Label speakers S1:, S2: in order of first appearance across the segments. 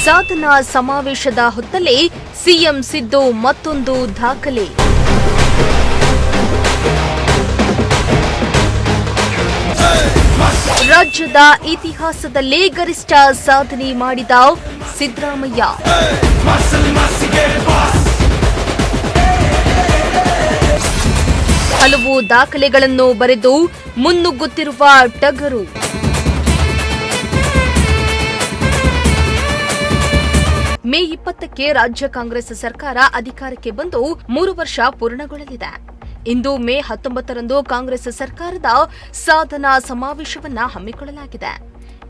S1: ಸಾಧನಾ ಸಮಾವೇಶದ ಹೊತ್ತಲ್ಲೇ ಸಿಎಂ ಸಿದ್ದು ಮತ್ತೊಂದು ದಾಖಲೆ. ರಾಜ್ಯದ ಇತಿಹಾಸದಲ್ಲೇ ಗರಿಷ್ಠ ಸಾಧನೆ ಮಾಡಿದ ಸಿದ್ದರಾಮಯ್ಯ. ಹಲವು ದಾಖಲೆಗಳನ್ನು ಬರೆದು ಮುನ್ನುಗ್ಗುತ್ತಿರುವ ಟಗರು. ಮೇ 20ಕ್ಕೆ ರಾಜ್ಯ ಕಾಂಗ್ರೆಸ್ ಸರ್ಕಾರ ಅಧಿಕಾರಕ್ಕೆ ಬಂದು 3 ವರ್ಷ ಪೂರ್ಣಗೊಳ್ಳಲಿದೆ. ಇಂದು ಮೇ 19ರಂದು ಕಾಂಗ್ರೆಸ್ ಸರ್ಕಾರದ ಸಾಧನಾ ಸಮಾವೇಶವನ್ನ ಹಮ್ಮಿಕೊಳ್ಳಲಾಗಿದೆ.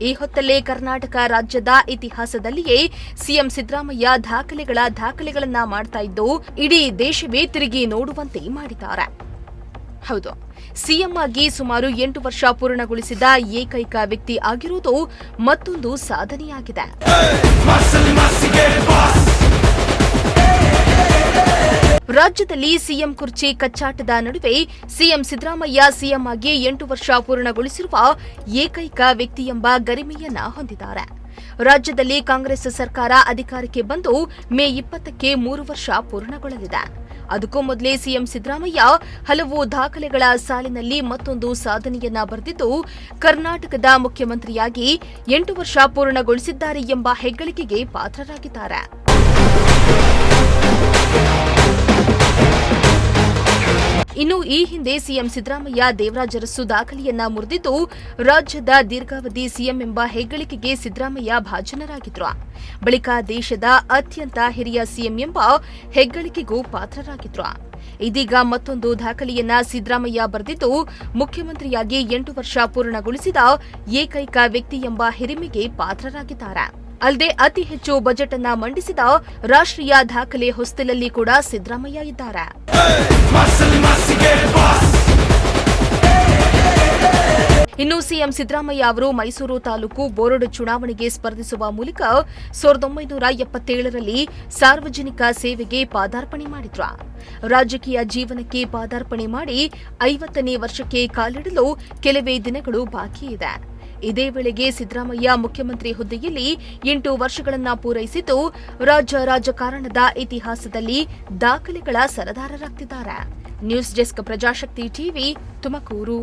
S1: ಈ ಹೊತ್ತಲ್ಲೇ ಕರ್ನಾಟಕ ರಾಜ್ಯದ ಇತಿಹಾಸದಲ್ಲಿಯೇ ಸಿಎಂ ಸಿದ್ದರಾಮಯ್ಯ ದಾಖಲೆಗಳನ್ನ ಮಾಡ್ತಾ ಇದ್ದು ಇಡೀ ದೇಶವೇ ತಿರುಗಿ ನೋಡುವಂತೆ ಮಾಡಿದ್ದಾರೆ. ಹೌದು, ಸಿಎಂ ಆಗಿ ಸುಮಾರು 8 ವರ್ಷ ಪೂರ್ಣಗೊಳಿಸಿದ ಏಕೈಕ ವ್ಯಕ್ತಿ ಆಗಿರುವುದು ಮತ್ತೊಂದು ಸಾಧನೆಯಾಗಿದೆ. ರಾಜ್ಯದಲ್ಲಿ ಸಿಎಂ ಕುರ್ಚಿ ಕಚ್ಚಾಟದ ನಡುವೆ ಸಿಎಂ ಸಿದ್ದರಾಮಯ್ಯ ಸಿಎಂ ಆಗಿ 8 ವರ್ಷ ಪೂರ್ಣಗೊಳಿಸಿರುವ ಏಕೈಕ ವ್ಯಕ್ತಿ ಎಂಬ ಗರಿಮೆಯನ್ನ ಹೊಂದಿದ್ದಾರೆ. ರಾಜ್ಯದಲ್ಲಿ ಕಾಂಗ್ರೆಸ್ ಸರ್ಕಾರ ಅಧಿಕಾರಕ್ಕೆ ಬಂದು ಮೇ 20ಕ್ಕೆ 3 ವರ್ಷ ಪೂರ್ಣಗೊಳ್ಳಲಿದೆ. ಅದಕ್ಕೂ ಮೊದಲೇ ಸಿಎಂ ಸಿದ್ದರಾಮಯ್ಯ ಹಲವು ದಾಖಲೆಗಳ ಸಾಲಿನಲ್ಲಿ ಮತ್ತೊಂದು ಸಾಧನೆಯನ್ನ ಬರೆದಿದ್ದು ಕರ್ನಾಟಕದ ಮುಖ್ಯಮಂತ್ರಿಯಾಗಿ 8 ವರ್ಷ ಪೂರ್ಣಗೊಳಿಸಿದ್ದಾರೆ ಎಂಬ ಹೆಗ್ಗಳಿಕೆಗೆ ಪಾತ್ರರಾಗಿದ್ದಾರೆ. ಇನ್ನು ಈ ಹಿಂದೆ ಸಿಎಂ ಸಿದ್ದರಾಮಯ್ಯ ದೇವರಾಜ ಅರಸು ದಾಖಲೆಯನ್ನ ಮುರಿದಿದ್ದು ರಾಜ್ಯದ ದೀರ್ಘಾವಧಿ ಸಿಎಂ ಎಂಬ ಹೆಗ್ಗಳಿಕೆಗೆ ಸಿದ್ದರಾಮಯ್ಯ ಭಾಜನರಾಗಿದ್ರು. ಬಳಿಕ ದೇಶದ ಅತ್ಯಂತ ಹಿರಿಯ ಸಿಎಂ ಎಂಬ ಹೆಗ್ಗಳಿಕೆಗೂ ಪಾತ್ರರಾಗಿದ್ರು. ಇದೀಗ ಮತ್ತೊಂದು ದಾಖಲೆಯನ್ನ ಸಿದ್ದರಾಮಯ್ಯ ಬರೆದಿದ್ದು ಮುಖ್ಯಮಂತ್ರಿಯಾಗಿ 8 ವರ್ಷ ಪೂರ್ಣಗೊಳಿಸಿದ ಏಕೈಕ ವ್ಯಕ್ತಿ ಎಂಬ ಹಿರಿಮೆಗೆ ಪಾತ್ರರಾಗಿದ್ದಾರೆ. ಅಲ್ಲದೆ ಅತಿ ಹೆಚ್ಚು ಬಜೆಟ್ ಅನ್ನ ಮಂಡಿಸಿದ ರಾಷ್ಟ್ರೀಯ ದಾಖಲೆ ಹೊಸ್ತಿಲಲ್ಲಿ ಕೂಡ ಸಿದ್ದರಾಮಯ್ಯ ಇದ್ದಾರೆ. ಇನ್ನು ಸಿಎಂ ಸಿದ್ದರಾಮಯ್ಯ ಅವರು ಮೈಸೂರು ತಾಲೂಕು ಬೋರಡು ಚುನಾವಣೆಗೆ ಸ್ಪರ್ಧಿಸುವ ಮೂಲಕ 1977ರಲ್ಲಿ ಸಾರ್ವಜನಿಕ ಸೇವೆಗೆ ಪಾದಾರ್ಪಣೆ ಮಾಡಿದ್ರು. ರಾಜಕೀಯ ಜೀವನಕ್ಕೆ ಪಾದಾರ್ಪಣೆ ಮಾಡಿ 50ನೇ ವರ್ಷಕ್ಕೆ ಕಾಲಿಡಲು ಕೆಲವೇ ದಿನಗಳು ಬಾಕಿ ಇದೆ. ಇದೇ ವೇಳೆಗೆ ಸಿದ್ದರಾಮಯ್ಯ ಮುಖ್ಯಮಂತ್ರಿ ಹುದ್ದೆಯಲ್ಲಿ 8 ವರ್ಷಗಳನ್ನ ಪೂರೈಸಿದ್ದು ರಾಜ್ಯ ರಾಜಕಾರಣದ ಇತಿಹಾಸದಲ್ಲಿ ದಾಖಲೆಗಳ ಸರದಾರರಾಗ್ತಿದ್ದಾರೆ. News desk, Prajashakti TV, Tumakuru.